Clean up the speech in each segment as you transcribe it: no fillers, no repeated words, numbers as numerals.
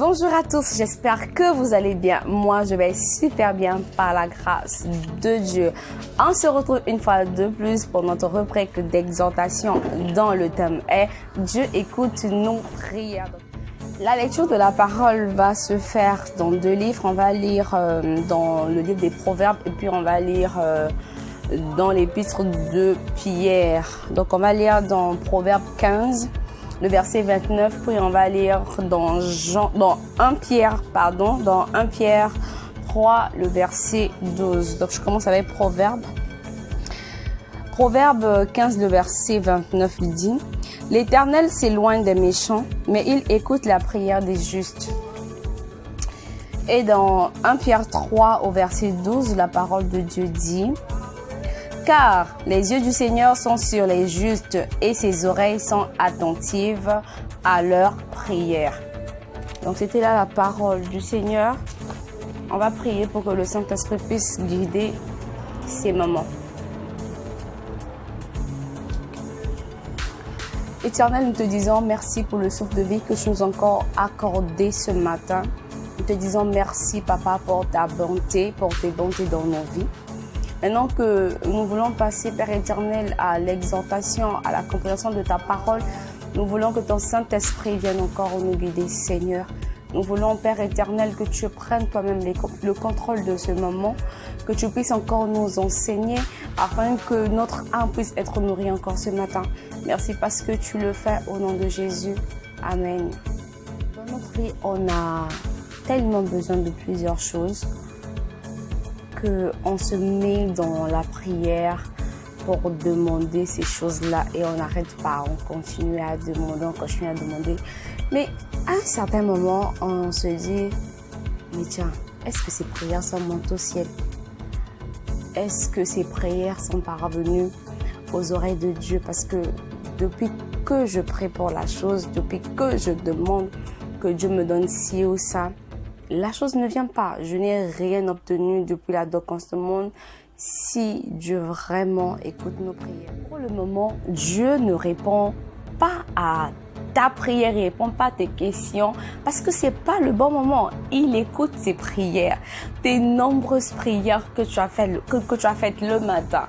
Bonjour à tous, j'espère que vous allez bien. Moi, je vais super bien par la grâce de Dieu. On se retrouve une fois de plus pour notre rubrique d'exhortation dont le thème est « Dieu écoute nos prières ». La lecture de la parole va se faire dans deux livres. On va lire dans le livre des Proverbes et puis on va lire dans l'épître de Pierre. Donc on va lire dans Proverbes 15. Le verset 29, puis on va lire dans 1 Pierre 3, le verset 12. Donc, je commence avec Proverbe. Proverbe 15, le verset 29 dit « L'Éternel s'éloigne des méchants, mais il écoute la prière des justes. » Et dans 1 Pierre 3, au verset 12, la parole de Dieu dit « Car les yeux du Seigneur sont sur les justes et ses oreilles sont attentives à leurs prières. » Donc c'était là la parole du Seigneur. On va prier pour que le Saint-Esprit puisse guider ces moments. Éternel, nous te disons merci pour le souffle de vie que tu nous as encore accordé ce matin. Nous te disons merci, Papa, pour ta bonté, pour tes bontés dans nos vies. Maintenant que nous voulons passer, Père éternel, à l'exhortation, à la compréhension de ta parole, nous voulons que ton Saint-Esprit vienne encore nous guider, Seigneur. Nous voulons, Père éternel, que tu prennes toi-même le contrôle de ce moment, que tu puisses encore nous enseigner afin que notre âme puisse être nourrie encore ce matin. Merci parce que tu le fais au nom de Jésus. Amen. Dans notre vie, on a tellement besoin de plusieurs choses qu'on se met dans la prière pour demander ces choses-là et on n'arrête pas, on continue à demander. Mais à un certain moment, on se dit, mais tiens, est-ce que ces prières sont montées au ciel? Est-ce que ces prières sont parvenues aux oreilles de Dieu? Parce que depuis que je prie pour la chose, depuis que je demande que Dieu me donne ci ou ça, la chose ne vient pas. Je n'ai rien obtenu depuis la en ce monde si Dieu vraiment écoute nos prières. Pour le moment, Dieu ne répond pas à ta prière, il ne répond pas à tes questions parce que c'est pas le bon moment. Il écoute tes prières, tes nombreuses prières que tu as faites le matin,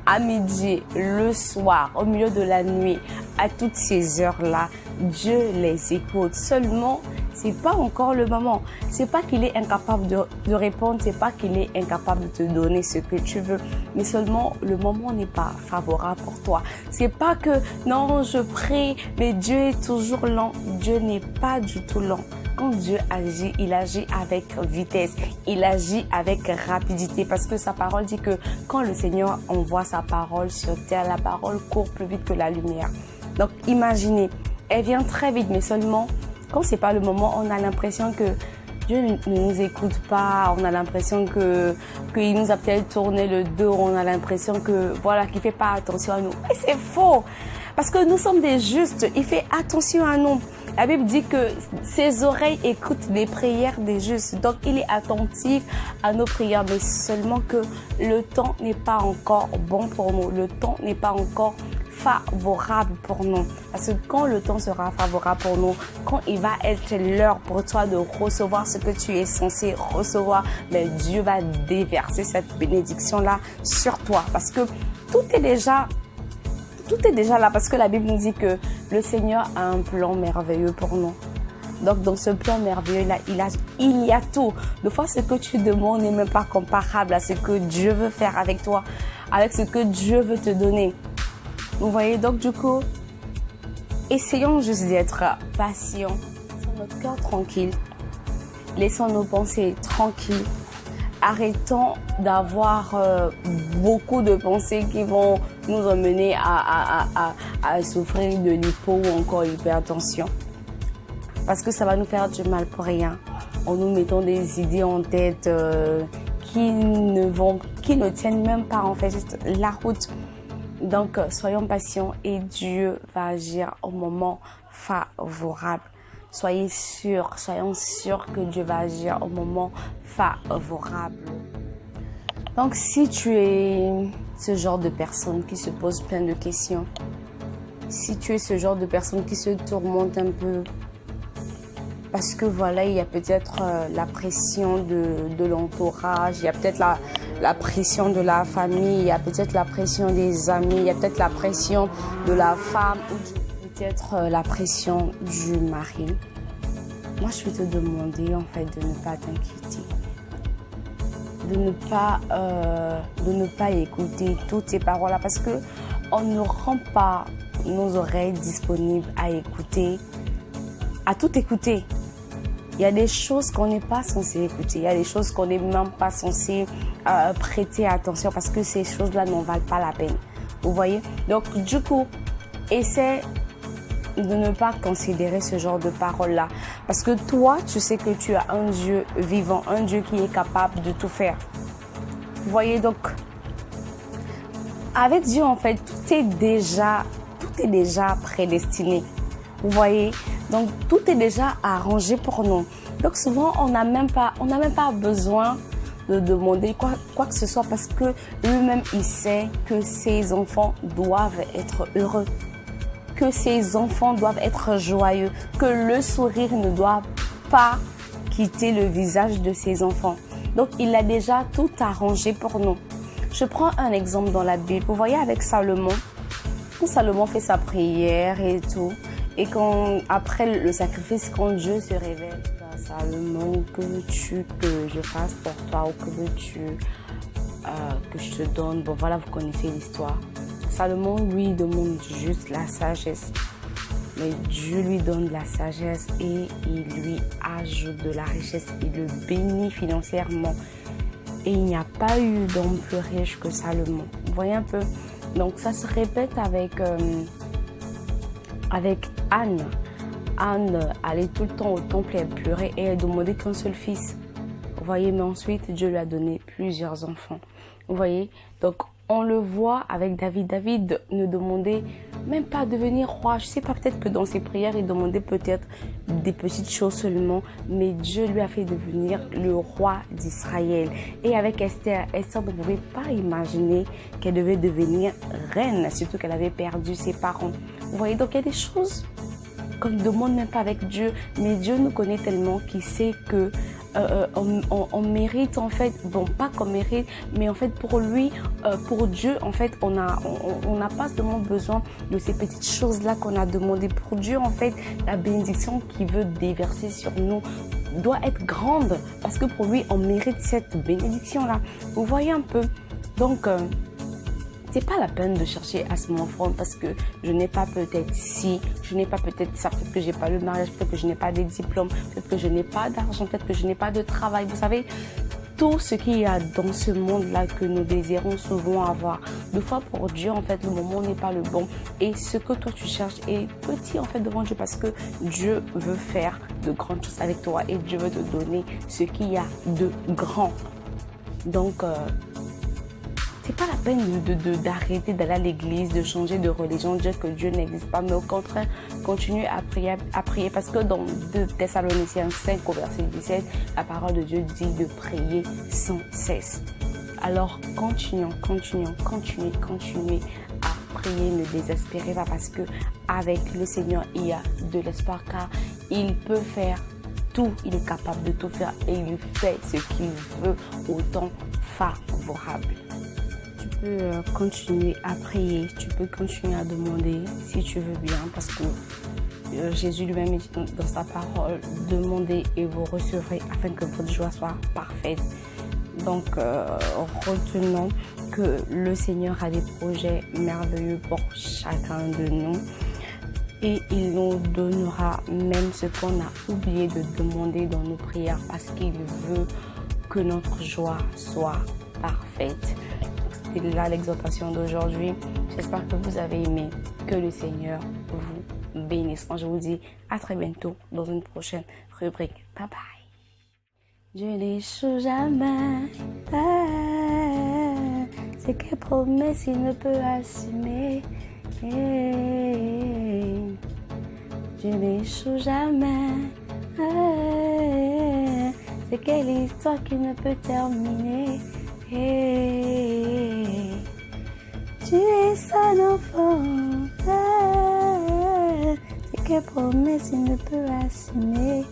à midi, le soir, au milieu de la nuit, à toutes ces heures-là, Dieu les écoute. Seulement, c'est pas encore le moment. C'est pas qu'il est incapable de répondre, c'est pas qu'il est incapable de te donner ce que tu veux, mais seulement le moment n'est pas favorable pour toi. C'est pas que non, je prie, mais Dieu est toujours lent. Dieu n'est pas du tout lent. Quand Dieu agit, il agit avec vitesse, il agit avec rapidité parce que sa parole dit que quand le Seigneur envoie sa parole sur terre, la parole court plus vite que la lumière. Donc imaginez, elle vient très vite, mais seulement quand c'est pas le moment, on a l'impression que Dieu ne nous écoute pas, on a l'impression qu'il nous a peut-être tourné le dos, on a l'impression que voilà, qu'il fait pas attention à nous. Et c'est faux, parce que nous sommes des justes, il fait attention à nous. La Bible dit que ses oreilles écoutent les prières des justes. Donc, il est attentif à nos prières, mais seulement que le temps n'est pas encore bon pour nous. Le temps n'est pas encore favorable pour nous. Parce que quand le temps sera favorable pour nous, quand il va être l'heure pour toi de recevoir ce que tu es censé recevoir, mais Dieu va déverser cette bénédiction-là sur toi. Parce que tout est déjà là parce que la Bible nous dit que le Seigneur a un plan merveilleux pour nous. Donc, dans ce plan merveilleux-là, il y a tout. Des fois, ce que tu demandes n'est même pas comparable à ce que Dieu veut faire avec toi, avec ce que Dieu veut te donner. Vous voyez, donc du coup, essayons juste d'être patients. Laissons notre cœur tranquille. Laissons nos pensées tranquilles. Arrêtons d'avoir beaucoup de pensées qui vont nous emmener à souffrir de l'hypo ou encore l'hypertension. Parce que ça va nous faire du mal pour rien. En nous mettant des idées en tête qui ne tiennent même pas en fait juste la route. Donc, soyons patients et Dieu va agir au moment favorable. Soyons sûrs que Dieu va agir au moment favorable. Donc, si tu es ce genre de personne qui se pose plein de questions, si tu es ce genre de personne qui se tourmente un peu, parce que voilà, il y a peut-être la pression de l'entourage, il y a peut-être la pression de la famille, il y a peut-être la pression des amis, il y a peut-être la pression de la femme ou peut-être la pression du mari. Moi, je vais te demander en fait de ne pas t'inquiéter, de ne pas écouter toutes ces paroles-là, parce que on ne rend pas nos oreilles disponibles à tout écouter. Il y a des choses qu'on n'est pas censé écouter, il y a des choses qu'on n'est même pas censé prêter attention, parce que ces choses-là n'en valent pas la peine. Vous voyez? Donc du coup, essaie de ne pas considérer ce genre de paroles-là, parce que toi, tu sais que tu as un Dieu vivant, un Dieu qui est capable de tout faire. Vous voyez? Donc avec Dieu, en fait, tout est déjà prédestiné. Vous voyez? Donc, tout est déjà arrangé pour nous. Donc, souvent, on n'a même pas besoin de demander quoi que ce soit, parce que lui-même, il sait que ses enfants doivent être heureux, que ses enfants doivent être joyeux, que le sourire ne doit pas quitter le visage de ses enfants. Donc, il a déjà tout arrangé pour nous. Je prends un exemple dans la Bible. Vous voyez avec Salomon, quand Salomon fait sa prière et tout, et après le sacrifice, quand Dieu se révèle à Salomon, que veux-tu que je fasse pour toi, ou que veux-tu que je te donne? Bon voilà, vous connaissez l'histoire. Salomon lui demande juste la sagesse. Mais Dieu lui donne de la sagesse et il lui ajoute de la richesse. Il le bénit financièrement. Et il n'y a pas eu d'homme plus riche que Salomon. Vous voyez un peu? Donc ça se répète avec Anne. Anne allait tout le temps au temple et elle pleurait et elle demandait qu'un seul fils. Vous voyez? Mais ensuite, Dieu lui a donné plusieurs enfants. Vous voyez? Donc on le voit avec David. David ne demandait même pas devenir roi. Je ne sais pas, peut-être que dans ses prières, il demandait peut-être des petites choses seulement. Mais Dieu lui a fait devenir le roi d'Israël. Et avec Esther, Esther ne pouvait pas imaginer qu'elle devait devenir reine, surtout qu'elle avait perdu ses parents. Vous voyez, donc il y a des choses qu'on ne demande même pas avec Dieu. Mais Dieu nous connaît tellement qu'il sait que on mérite en fait, bon pas qu'on mérite, mais en fait pour lui, pour Dieu en fait on n'a pas seulement besoin de ces petites choses là qu'on a demandé. Pour Dieu en fait la bénédiction qu'il veut déverser sur nous doit être grande, parce que pour lui on mérite cette bénédiction là. Vous voyez un peu? Donc c'est pas la peine de chercher à se m'offrir, parce que je n'ai pas peut-être je n'ai pas peut-être ça, peut-être que j'ai pas le mariage, peut-être que je n'ai pas des diplômes, peut-être que je n'ai pas d'argent, peut-être que je n'ai pas de travail. Vous savez, tout ce qu'il y a dans ce monde-là que nous désirons souvent avoir. Des fois, pour Dieu, en fait, le moment n'est pas le bon. Et ce que toi, tu cherches est petit, en fait, devant Dieu, parce que Dieu veut faire de grandes choses avec toi et Dieu veut te donner ce qu'il y a de grand. Donc, c'est pas la peine d'arrêter d'aller à l'église, de changer de religion, de dire que Dieu n'existe pas, mais au contraire, continuez à prier, parce que dans 2 Thessaloniciens 5 au verset 17, la parole de Dieu dit de prier sans cesse. Alors continuez à prier, ne désespérez pas, parce que avec le Seigneur il y a de l'espoir, car il peut faire tout, il est capable de tout faire et il fait ce qu'il veut au temps favorable. Tu peux continuer à prier, tu peux continuer à demander si tu veux bien, parce que Jésus lui-même dit dans sa parole, demandez et vous recevrez afin que votre joie soit parfaite. Donc retenons que le Seigneur a des projets merveilleux pour chacun de nous et il nous donnera même ce qu'on a oublié de demander dans nos prières, parce qu'il veut que notre joie soit parfaite. C'est là l'exhortation d'aujourd'hui. J'espère que vous avez aimé. Que le Seigneur vous bénisse. Je vous dis à très bientôt dans une prochaine rubrique. Bye bye. Dieu n'échoue jamais. C'est quelle promesse il ne peut assumer. Dieu n'échoue jamais. C'est quelle histoire qu'il ne peut terminer. Tu es son enfant, c'est quelle promesse il ne peut assumer.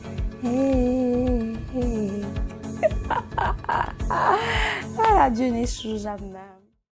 Ah, Dieu n'échoue jamais.